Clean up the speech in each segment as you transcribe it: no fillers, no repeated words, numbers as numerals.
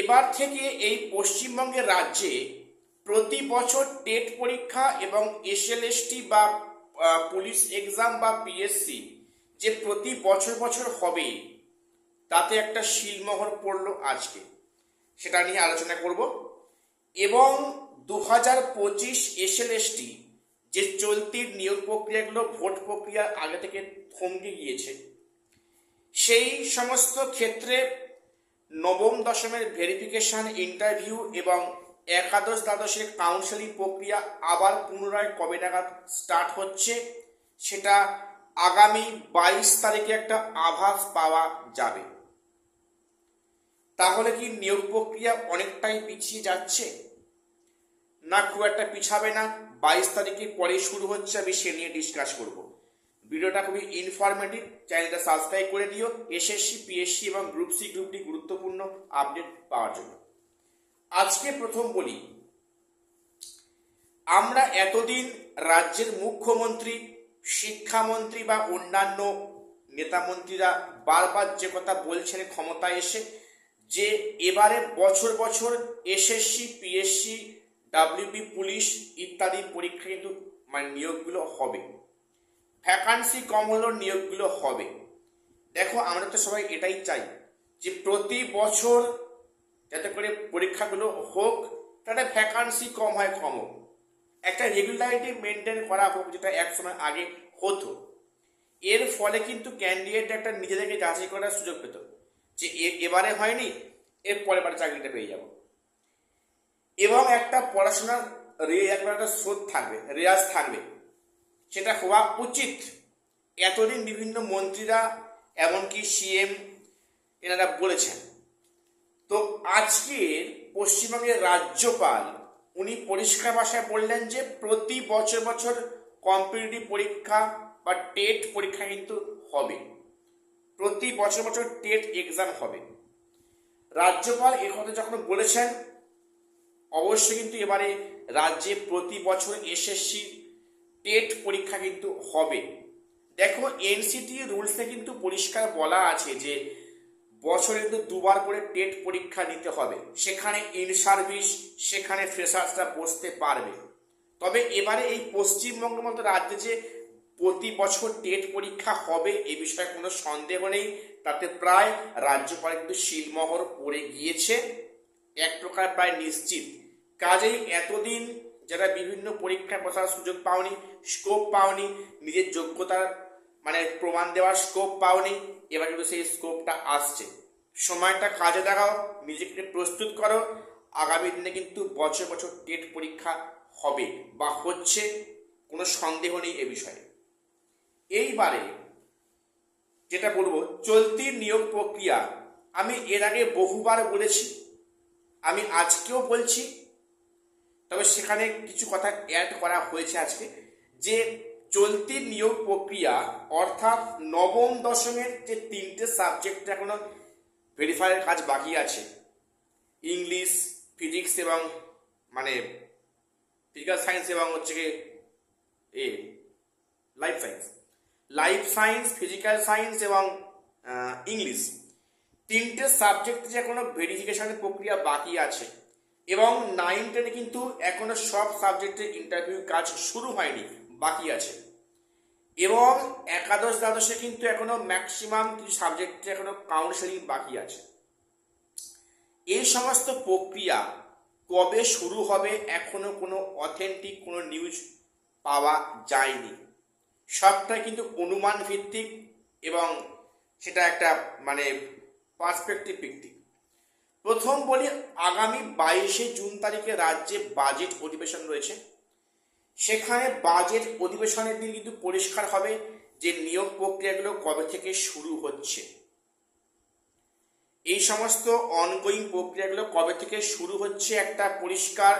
এবার থেকে এই পশ্চিমবঙ্গের রাজ্যে প্রতি বছর টেট পরীক্ষা এবং এসএলএসটি বা পুলিশ এক্সাম বা পিএসসি যে প্রতি বছর বছর হবে, তাতে একটা শিলমোহর পড়ল আজকে। সেটা নিয়ে আলোচনা করব। এবং 2025 এসএলএসটি যে চলতি নিয়োগ প্রক্রিয়াগুলো ভোট প্রক্রিয়ার আগে থেকে থমকে গিয়েছে, সেই সমস্ত ক্ষেত্রে নবম দশমের ভেরিফিকেশন, ইন্টারভিউ এবং একাদশ দ্বাদশের কাউন্সেলিং প্রক্রিয়া আবার পুনরায় কবে নাগাদ স্টার্ট হচ্ছে, সেটা আগামী 22 তারিখে একটা আভাস পাওয়া যাবে। তাহলে কি নিয়োগ প্রক্রিয়া অনেকটাই পিছিয়ে যাচ্ছে? না, খুব একটা পিছাবে না। 22 তারিখে পরে শুরু হচ্ছে, আমি সে নিয়ে ডিসকাস করব। ভিডিওটা খুবই ইনফরমেটিভ, চ্যানেলটা সাবস্ক্রাইব করে দিও এসএসসি, পিএসসি এবং গ্রুপ সি, গ্রুপ ডি গুরুত্বপূর্ণ আপডেট পাওয়ার জন্য। আজকে প্রথম বলি, আমরা এতদিন রাজ্যের মুখ্যমন্ত্রী, শিক্ষামন্ত্রী বা অন্যান্য নেতামন্ত্রীরা বারবার যে কথা বলছেন ক্ষমতায় এসে, যে এবারে বছর বছর এসএসসি, পিএসসি, ডাব্লিউবি, পুলিশ ইত্যাদি পরীক্ষা কিন্তু নিয়োগগুলো হবে, ভ্যাকান্সি কম হলেও নিয়োগগুলো হবে। দেখো, আমরা তো সবাই এটাই চাই যে প্রতি বছর যাতে করে পরীক্ষাগুলো হোক, তাতে ভ্যাকান্সি কম হয়, কম হোক, একটা রেগুলারিটি মেনটেন করা হোক, যেটা একসময় আগে হতো। এর ফলে কিন্তু ক্যান্ডিডেট একটা নিজেদেরকে যাচাই করার সুযোগ পেত যে এবারে হয়নি, এর পরের বার চাকরিটা পেয়ে যাব। এবং একটা পড়াশোনার একটা স্রোত থাকবে, রেয়াজ থাকবে, সেটা হওয়া উচিত। এতদিন বিভিন্ন মন্ত্রীরা, এমনকি সিএম, এনারা বলেছেন। তো আজকের পশ্চিমবঙ্গের রাজ্যপাল উনি পরিষ্কার ভাষায় বললেন যে প্রতি বছর বছর কম্পিটিটিভ পরীক্ষা বা টেট পরীক্ষা কিন্তু হবে, প্রতি বছর বছর টেট এক্সাম হবে। রাজ্যপাল এ কথা যখন বলেছেন, অবশ্যই কিন্তু এবারে রাজ্যে প্রতি বছর এসএসসি টেট পরীক্ষা কিন্তু হবে। দেখো, এনসিটি রুলসে কিন্তু পরিষ্কার বলা আছে যে বছরে কিন্তু দুবার করে টেট পরীক্ষা নিতে হবে, সেখানে ইন সার্ভিস, সেখানে ফ্রেশার্সরা বসতে পারবে। তবে এবারে এই পশ্চিমবঙ্গের মতো রাজ্যে যে প্রতি বছর টেট পরীক্ষা হবে এ বিষয়ে কোনো সন্দেহ নেই, তাতে প্রায় রাজ্যপাল কিন্তু শিলমোহর পড়ে গিয়েছে, এক প্রকার প্রায় নিশ্চিত। কাজেই এতদিন যারা বিভিন্ন পরীক্ষায় বসার সুযোগ পাওনি, স্কোপ পাওনি, নিজের যোগ্যতার প্রমাণ দেওয়ার স্কোপ পাওনি, এবার কিন্তু সেই স্কোপটা আসছে। সময়টা কাজে লাগাও, নিজেকে প্রস্তুত করো। আগামী দিনে কিন্তু বছর বছর টেট পরীক্ষা হবে বা হচ্ছে, কোনো সন্দেহ নেই এ বিষয়ে। এইবারে যেটা বলবো, চলতি নিয়োগ প্রক্রিয়া আমি এর আগে বহুবার বলেছি, আমি আজকেও বলছি, তবে সেখানে কিছু কথা অ্যাড করা হয়েছে আজকে, যে চলতি নিয়োগ প্রক্রিয়া অর্থাৎ নবম দশমের যে 3টে সাবজেক্ট এখনো ভেরিফাইয়ের কাজ বাকি আছে, ইংলিশ, ফিজিক্স এবং ফিজিক্যাল সায়েন্স এবং লাইফ সায়েন্স, ফিজিক্যাল সায়েন্স এবং ইংলিশ, 3টে সাবজেক্ট যে এখনো ভেরিফিকেশনের প্রক্রিয়া বাকি আছে। এবং 9-10 কিন্তু এখনো সব সাবজেক্টের ইন্টারভিউ কাজ শুরু হয়নি, বাকি আছে। এবং একাদশ দ্বাদশে কিন্তু এখনো ম্যাক্সিমাম কিছু সাবজেক্টে এখনো কাউন্সেলিং বাকি আছে। এই সমস্ত প্রক্রিয়া কবে শুরু হবে এখনো কোনো অথেন্টিক কোনো নিউজ পাওয়া যায়নি, সবটাই কিন্তু অনুমান ভিত্তিক এবং সেটা একটা পার্সপেক্টিভ ভিত্তিক। প্রথম বলি, আগামী 22 জুন তারিখে রাজ্যে বাজেট অধিবেশন রয়েছে। সেখানে বাজেট অধিবেশনের দিন কিন্তু পরিষ্কার হবে যে নিয়োগ প্রক্রিয়াগুলো কবে থেকে শুরু হচ্ছে, এই সমস্ত অনগোয়িং প্রক্রিয়াগুলো কবে থেকে শুরু হচ্ছে, একটা পরিষ্কার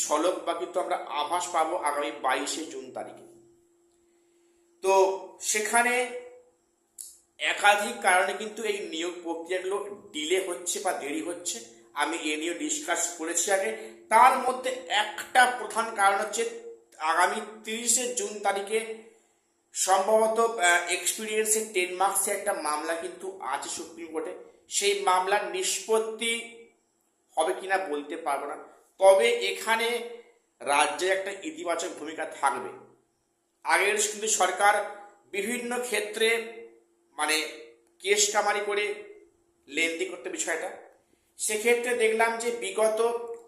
ঝলক বা কিন্তু আমরা আভাস পাবো আগামী 22 জুন তারিখে। তো সেখানে একাধিক কারণে কিন্তু এই নিয়োগ প্রক্রিয়াগুলো ডিলে হচ্ছে বা দেরি হচ্ছে, আমি এ নিয়ে ডিসকাস করেছি আগে। তার মধ্যে একটা প্রধান কারণ হচ্ছে আগামী 30 জুন তারিখে সম্ভবত এক্সপিরিয়েন্সের 10 মার্কসে একটা মামলা কিন্তু আছে সুপ্রিম কোর্টে। সেই মামলার নিষ্পত্তি হবে কিনা বলতে পারবো না, তবে এখানে রাজ্যের একটা ইতিবাচক ভূমিকা থাকবে। আগের কিন্তু সরকার বিভিন্ন ক্ষেত্রে মানে কেস কামারি করে লেনদেন করতে বিষয়টা, সেক্ষেত্রে দেখলাম যে বিগত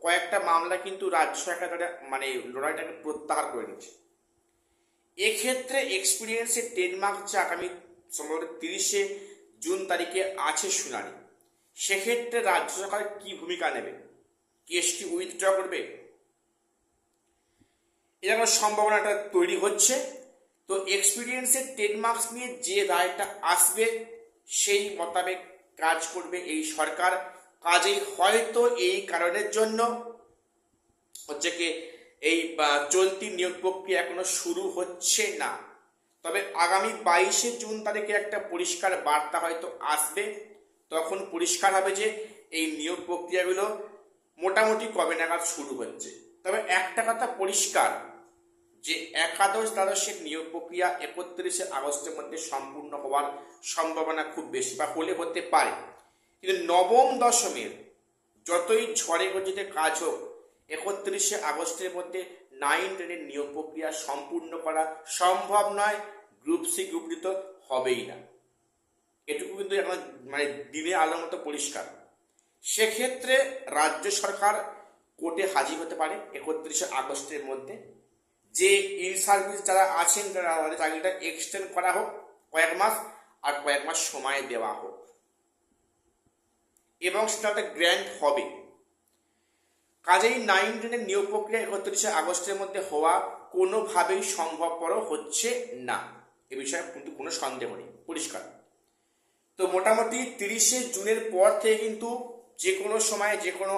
কয়েকটা মামলা কিন্তু রাজ্য সরকার মানে লড়াইটাকে প্রত্যাহার করে নিচ্ছে। এক্ষেত্রে এক্সপিরিয়েন্সের 10 মার্ক যে আগামী সম্ভবত 30 জুন তারিখে আছে শুনানি, সেক্ষেত্রে রাজ্য সরকার কি ভূমিকা নেবে, কেসটি উইথড্র করবে, এরকম সম্ভাবনাটা তৈরি হচ্ছে। তো এক্সপিরিয়েন্সের 10 মার্কস নিয়ে যে রায়টা আসবে সেই মোতাবেক কাজ করবে এই সরকার। কাজেই হয়তো এই কারণের জন্য হচ্ছে কি এই চলতি নিয়োগ প্রক্রিয়া এখনো শুরু হচ্ছে না, তবে আগামী 22 জুন তারিখে একটা পরিষ্কার বার্তা হয়তো আসবে। তখন পরিষ্কার হবে যে এই নিয়োগ প্রক্রিয়াগুলো মোটামুটি কবে নাগাদ শুরু হচ্ছে। তবে একটা কথা পরিষ্কার যে একাদশ দ্বাদশের নিয়োগ প্রক্রিয়া 31 আগস্টের মধ্যে সম্পূর্ণ হওয়ার সম্ভাবনা খুব বেশি, বা হলে হতে পারে। কিন্তু নবম দশমের যতই ঝড়ে গতিতে কাজ হোক, 31 আগস্টের মধ্যে 9-10-এর নিয়োগ প্রক্রিয়া সম্পূর্ণ করা সম্ভব নয়। গ্রুপ সি গ্রুপ ডি তো হবেই না, এটুকু কিন্তু এখন মানে দিনে আলোর মতো পরিষ্কার। সেক্ষেত্রে রাজ্য সরকার কোর্টে হাজির হতে পারে 31 আগস্টের মধ্যে, যে ইন সার্ভিস যারা আছেন তাদের চাকরিটা এক্সটেন্ড করা হোক কয়েক মাস, আর কয়েক মাস সময় দেওয়া হোক, এবং সেটা একটা গ্র্যান্ট হবে। কাজেই 9-10-এর নিয়োগ প্রক্রিয়া 31 আগস্টের মধ্যে হওয়া কোনোভাবেই সম্ভবপর হচ্ছে না, এ বিষয়ে কিন্তু কোনো সন্দেহ নেই, পরিষ্কার। তো মোটামুটি 30 জুনের পর থেকে কিন্তু যে কোনো সময় যে কোনো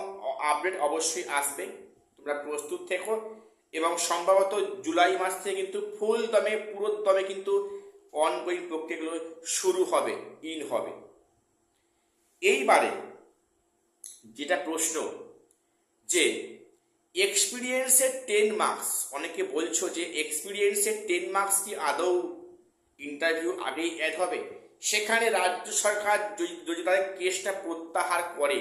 আপডেট অবশ্যই আসবে, তোমরা প্রস্তুত থেকো। এবং সম্ভবত জুলাই মাস থেকে কিন্তু ফুল দমে পুরো দমে কিন্তু অনগোয়িং প্রক্রিয়াগুলো শুরু হবে, ইন হবে। এইবারে যেটা প্রশ্ন যে এক্সপিরিয়েন্সের 10 মার্কস, অনেকে বলছো যে এক্সপিরিয়েন্সের 10 মার্কস কি আদৌ ইন্টারভিউ আগেই অ্যাড হবে? সেখানে রাজ্য সরকার যদি তাদের কেসটা প্রত্যাহার করে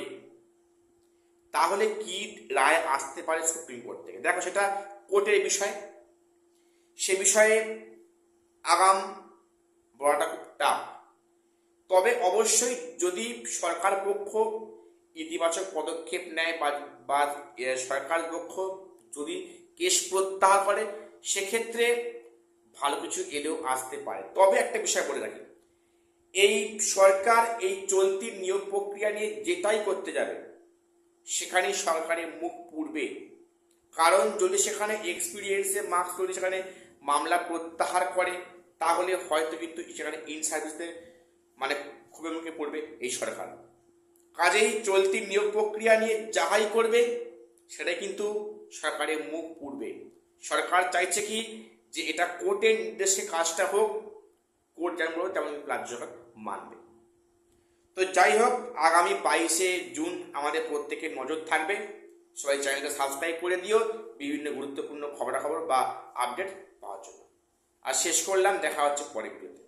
তাহলে কি রায় আসতে পারে সুপ্রিম কোর্ট থেকে? দেখো, সেটা কোর্টের বিষয়, সে বিষয়ে আগাম বলাটা খুব টাফ। তবে অবশ্যই যদি সরকার পক্ষ ইতিবাচক পদক্ষেপ নেয় বা সরকার পক্ষ যদি কেস প্রত্যাহার করে, সেক্ষেত্রে ভালো কিছু এলেও আসতে পারে। তবে একটা বিষয় বলে রাখি, এই সরকার এই চলতি নিয়োগ প্রক্রিয়া নিয়ে যেটাই করতে যাবে সেখানেই সরকারের মুখ পুড়বে। কারণ যদি সেখানে এক্সপিরিয়েন্সের মার্কস যদি সেখানে মামলা প্রত্যাহার করে, তাহলে হয়তো কিন্তু সেখানে ইন সার্ভিসে মানে খুবই মুখে পড়বে এই সরকার। কাজেই চলতি নিয়োগ প্রক্রিয়া নিয়ে যাহাই করবে সেটাই কিন্তু সরকারের মুখ পুড়বে। সরকার চাইছে কি যে এটা কোর্টের নির্দেশে কাজটা হোক, কোর্ট যেমন বলবে তেমন রাজ্য সরকার মানবে। তো যাই হোক, আগামী 22 জুন আমাদের প্রত্যেকের নজর থাকবে। সবাই চ্যানেলটা সাবস্ক্রাইব করে দিও বিভিন্ন গুরুত্বপূর্ণ খবরাখবর বা আপডেট পাওয়ার জন্য। আর শেষ করলাম, দেখা হচ্ছে পরের ভিডিওতে।